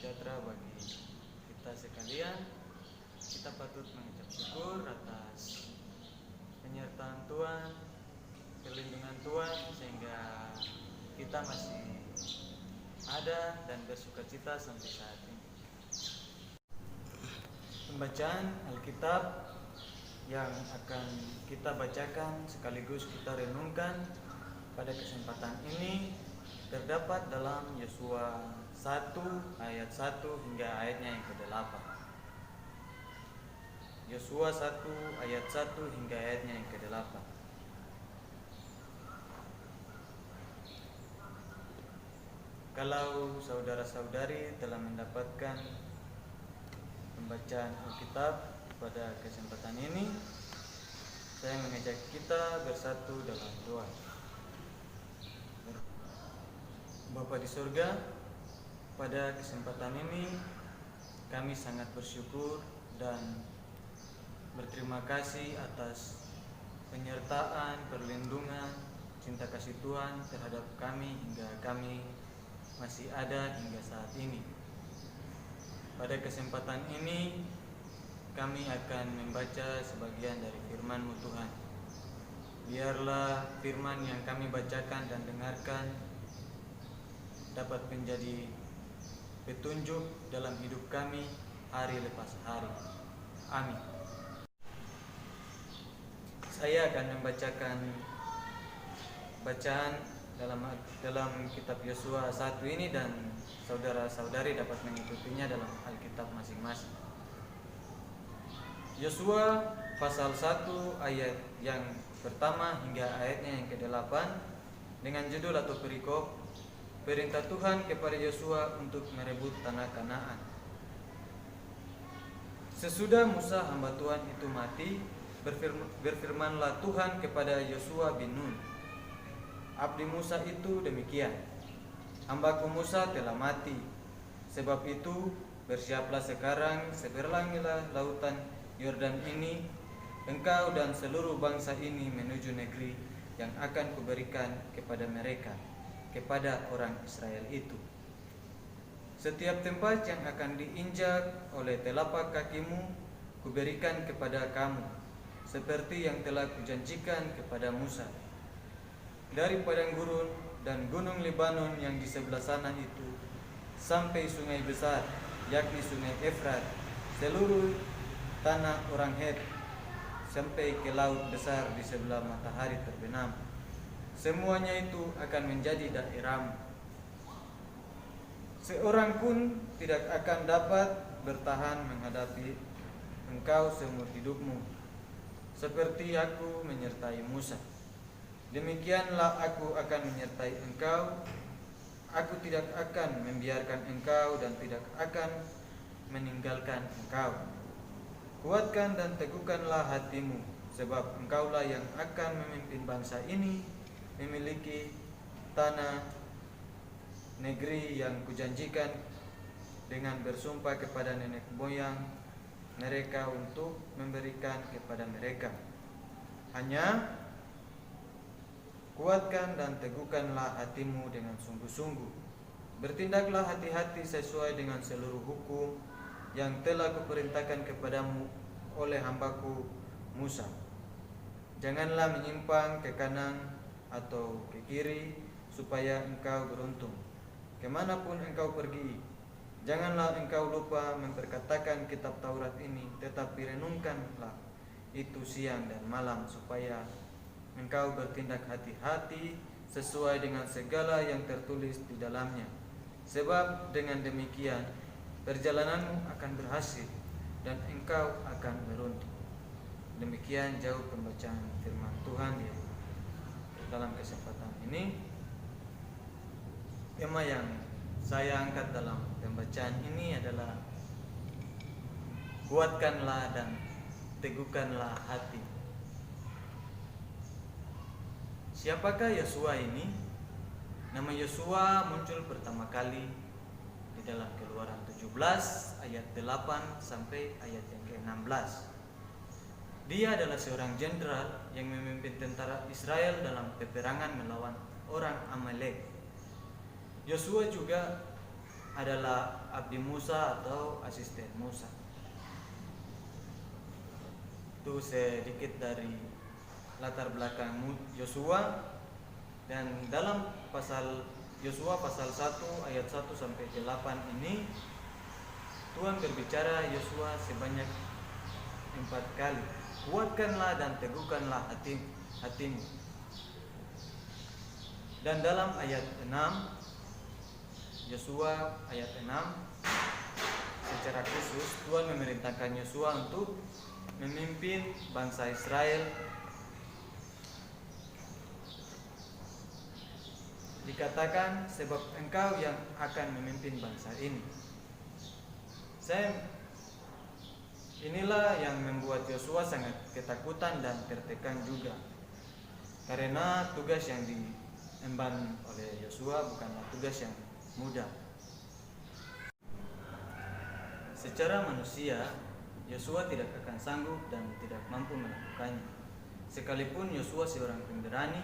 sejahtera bagi kita sekalian. Kita patut mengucap syukur atas penyertaan Tuhan, perlindungan Tuhan, sehingga kita masih ada dan bersukacita sampai saat ini. Pembacaan Alkitab yang akan kita bacakan sekaligus kita renungkan pada kesempatan ini terdapat dalam Yosua 1 ayat 1 hingga ayatnya yang ke-8. Yosua 1 ayat 1 hingga ayatnya yang ke-8. Kalau saudara-saudari telah mendapatkan pembacaan Alkitab pada kesempatan ini, saya mengajak kita bersatu dalam doa. Bapa di surga, pada kesempatan ini kami sangat bersyukur dan berterima kasih atas penyertaan, perlindungan, cinta kasih Tuhan terhadap kami hingga kami masih ada hingga saat ini. Pada kesempatan ini kami akan membaca sebagian dari firman-Mu Tuhan. Biarlah firman yang kami bacakan dan dengarkan dapat menjadi petunjuk dalam hidup kami hari lepas hari. Amin. Saya akan membacakan bacaan dalam kitab Yosua 1 ini dan saudara-saudari dapat mengikutinya dalam Alkitab masing-masing. Yosua pasal 1 ayat yang pertama hingga ayatnya yang ke-8 dengan judul atau perikop Perintah Tuhan kepada Yosua untuk merebut tanah Kanaan. Sesudah Musa hamba Tuhan itu mati, berfirmanlah Tuhan kepada Yosua bin Nun, abdi Musa itu demikian, hambaku Musa telah mati. Sebab itu bersiaplah sekarang, seberangilah lautan Yordan ini, engkau dan seluruh bangsa ini menuju negeri yang akan kuberikan kepada mereka, kepada orang Israel itu. Setiap tempat yang akan diinjak oleh telapak kakimu kuberikan kepada kamu, seperti yang telah kujanjikan kepada Musa. Dari padang gurun dan gunung Lebanon yang di sebelah sana itu, sampai sungai besar, yakni sungai Efrat, seluruh tanah orang Het, sampai ke laut besar di sebelah matahari terbenam, semuanya itu akan menjadi daerahmu. Seorang pun tidak akan dapat bertahan menghadapi engkau seumur hidupmu, seperti aku menyertai Musa. Demikianlah aku akan menyertai engkau. Aku tidak akan membiarkan engkau dan tidak akan meninggalkan engkau. Kuatkan dan teguhkanlah hatimu, sebab engkaulah yang akan memimpin bangsa ini memiliki tanah negeri yang kujanjikan dengan bersumpah kepada nenek moyang mereka untuk memberikan kepada mereka. Hanya kuatkan dan teguhkanlah hatimu dengan sungguh-sungguh. Bertindaklah hati-hati sesuai dengan seluruh hukum yang telah kuperintahkan kepadamu oleh hambaku Musa. Janganlah menyimpang ke kanan atau ke kiri, supaya engkau beruntung kemanapun engkau pergi. Janganlah engkau lupa memperkatakan kitab Taurat ini, tetapi renungkanlah itu siang dan malam, supaya engkau bertindak hati-hati sesuai dengan segala yang tertulis di dalamnya. Sebab dengan demikian perjalananmu akan berhasil dan engkau akan beruntung. Demikian jauh pembacaan firman Tuhan ya. Dalam kesempatan ini, tema yang saya angkat dalam pembacaan ini adalah kuatkanlah dan teguhkanlah hati. Siapakah Yosua ini? Nama Yosua muncul pertama kali di dalam Keluaran 17 ayat 8 sampai ayat yang ke-16. Dia adalah seorang jenderal yang memimpin tentara Israel dalam peperangan melawan orang Amalek. Yosua juga adalah abdi Musa atau asisten Musa. Itu sedikit dari latar belakang Yosua. Dan dalam pasal Yosua pasal 1 ayat 1 sampai 8 ini Tuhan berbicara Yosua sebanyak 4 kali. Kuatkanlah dan teguhkanlah hatimu. Dan dalam ayat 6 Yosua ayat 6 secara khusus Tuhan memerintahkan Yosua untuk memimpin bangsa Israel. Dikatakan sebab engkau yang akan memimpin bangsa ini. Inilah yang membuat Yosua sangat ketakutan dan tertekan juga. Karena tugas yang diemban oleh Yosua bukanlah tugas yang mudah. Secara manusia, Yosua tidak akan sanggup dan tidak mampu melakukannya. Sekalipun Yosua seorang pemberani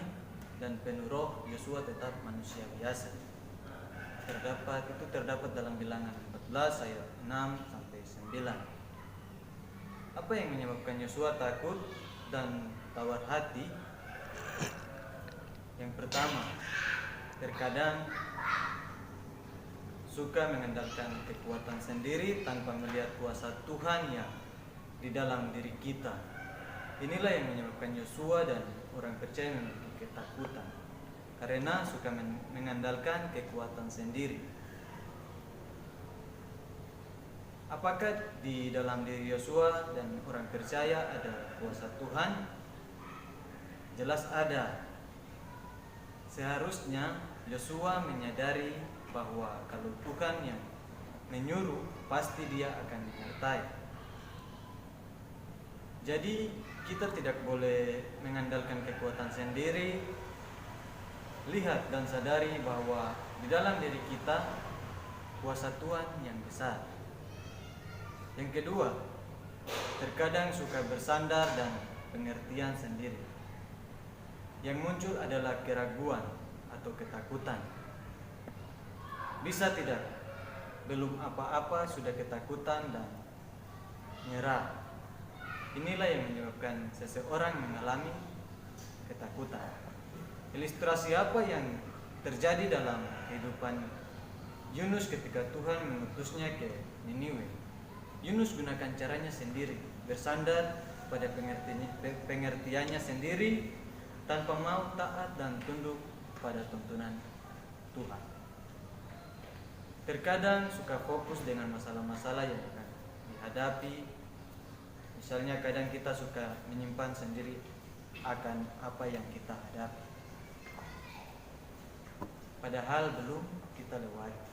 dan penuh roh, Yosua tetap manusia biasa. Terdapat dalam Bilangan 14 ayat 6 sampai 9. Apa yang menyebabkan Yosua takut dan tawar hati? Yang pertama, terkadang suka mengandalkan kekuatan sendiri tanpa melihat kuasa Tuhan yang di dalam diri kita. Inilah yang menyebabkan Yosua dan orang percaya memiliki ketakutan, karena suka mengandalkan kekuatan sendiri. Apakah di dalam diri Yosua dan orang percaya ada kuasa Tuhan? Jelas ada. Seharusnya Yosua menyadari bahwa kalau Tuhan yang menyuruh, pasti Dia akan menyertai. Jadi kita tidak boleh mengandalkan kekuatan sendiri. Lihat dan sadari bahwa di dalam diri kita kuasa Tuhan yang besar. Yang kedua, terkadang suka bersandar dan pengertian sendiri. Yang muncul adalah keraguan atau ketakutan. Bisa tidak? Belum apa-apa sudah ketakutan dan nyerah. Inilah yang menyebabkan seseorang mengalami ketakutan. Ilustrasi apa yang terjadi dalam kehidupan Yunus ketika Tuhan mengutusnya ke Niniwe? Yunus gunakan caranya sendiri, bersandar pada pengertiannya sendiri tanpa mau taat dan tunduk pada tuntunan Tuhan. Terkadang suka fokus dengan masalah-masalah yang akan dihadapi. Misalnya kadang kita suka menyimpan sendiri akan apa yang kita hadapi, padahal belum kita lewati.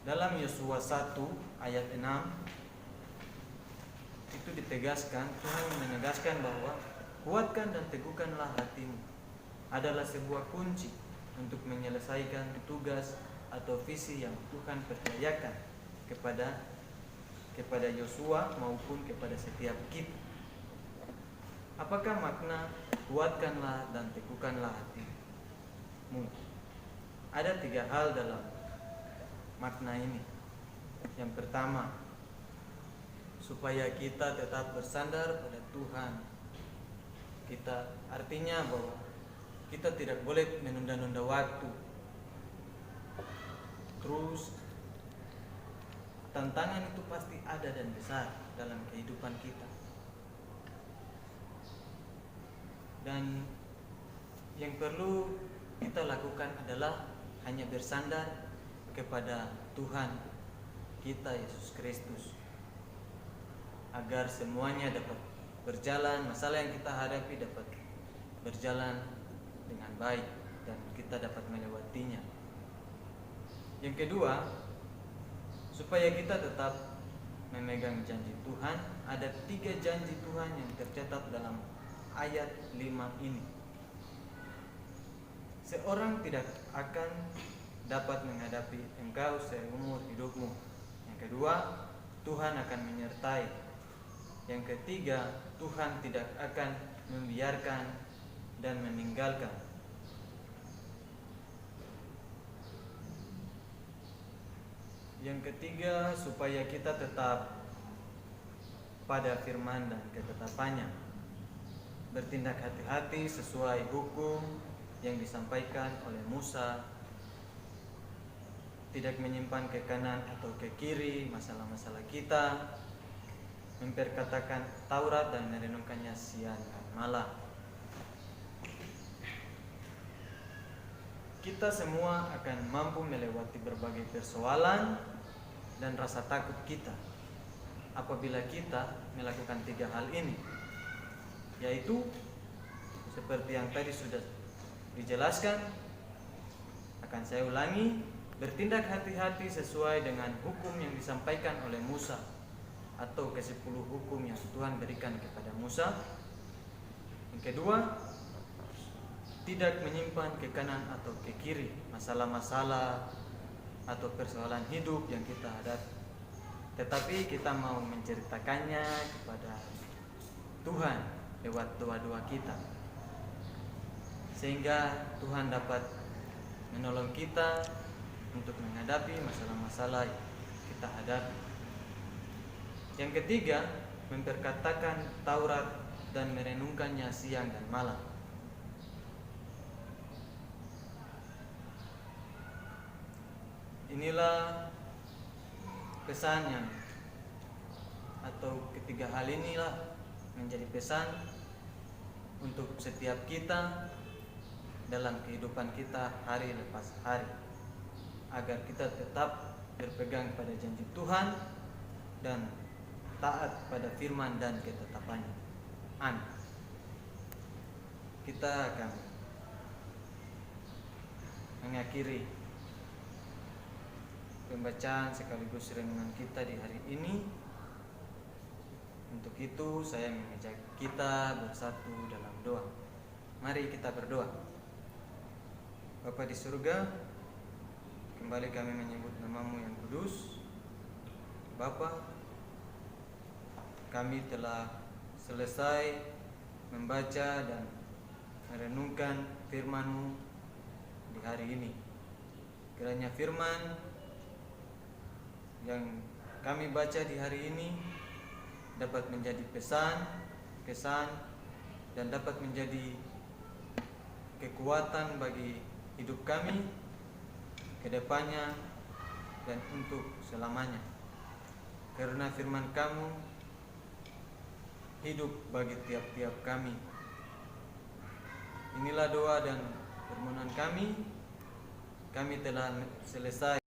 Dalam Yosua 1 ayat 6 itu ditegaskan, Tuhan menegaskan bahwa kuatkan dan teguhkanlah hatimu adalah sebuah kunci untuk menyelesaikan tugas atau visi yang Tuhan percayakan kepada Yosua maupun kepada setiap kita. Apakah makna kuatkanlah dan teguhkanlah hatimu? Ada 3 hal dalam makna ini. Yang pertama, supaya kita tetap bersandar pada Tuhan. Artinya bahwa kita tidak boleh menunda-nunda waktu. Terus tantangan itu pasti ada dan besar dalam kehidupan kita. Dan yang perlu kita lakukan adalah hanya bersandar kepada Tuhan kita Yesus Kristus, agar semuanya dapat berjalan, masalah yang kita hadapi dapat berjalan dengan baik dan kita dapat melewatinya. Yang kedua, supaya kita tetap memegang janji Tuhan, ada 3 janji Tuhan yang tercatat dalam ayat 5 ini. Seorang tidak akan dapat menghadapi engkau seumur hidupmu. Yang kedua, Tuhan akan menyertai. Yang ketiga, Tuhan tidak akan membiarkan dan meninggalkan. Yang ketiga, supaya kita tetap pada firman dan ketetapannya, bertindak hati-hati sesuai hukum yang disampaikan oleh Musa, tidak menyimpan ke kanan atau ke kiri masalah-masalah kita, memperkatakan Taurat dan merenungkannya siang dan malam. Kita semua akan mampu melewati berbagai persoalan dan rasa takut kita apabila kita melakukan 3 hal ini, yaitu seperti yang tadi sudah dijelaskan, akan saya ulangi, bertindak hati-hati sesuai dengan hukum yang disampaikan oleh Musa atau ke-10 hukum yang Tuhan berikan kepada Musa. Yang kedua, tidak menyimpan ke kanan atau ke kiri masalah-masalah atau persoalan hidup yang kita hadapi, tetapi kita mau menceritakannya kepada Tuhan lewat doa-doa kita, sehingga Tuhan dapat menolong kita untuk menghadapi masalah-masalah yang kita hadapi. Yang ketiga, memperkatakan Taurat dan merenungkannya siang dan malam. Inilah pesan yang, atau ketiga hal inilah menjadi pesan untuk setiap kita dalam kehidupan kita hari lepas hari, agar kita tetap berpegang pada janji Tuhan dan taat pada firman dan ketetapannya. Amin. Kita akan mengakhiri pembacaan sekaligus renungan kita di hari ini. Untuk itu saya mengajak kita bersatu dalam doa. Mari kita berdoa. Bapa di surga, kembali kami menyebut nama-Mu yang kudus. Bapa, kami telah selesai membaca dan merenungkan firman-Mu di hari ini. Kiranya firman yang kami baca di hari ini dapat menjadi pesan, kesan, dan dapat menjadi kekuatan bagi hidup kami ke depannya dan untuk selamanya. Karena firman Kamu hidup bagi tiap-tiap kami. Inilah doa dan permohonan kami. Kami telah selesai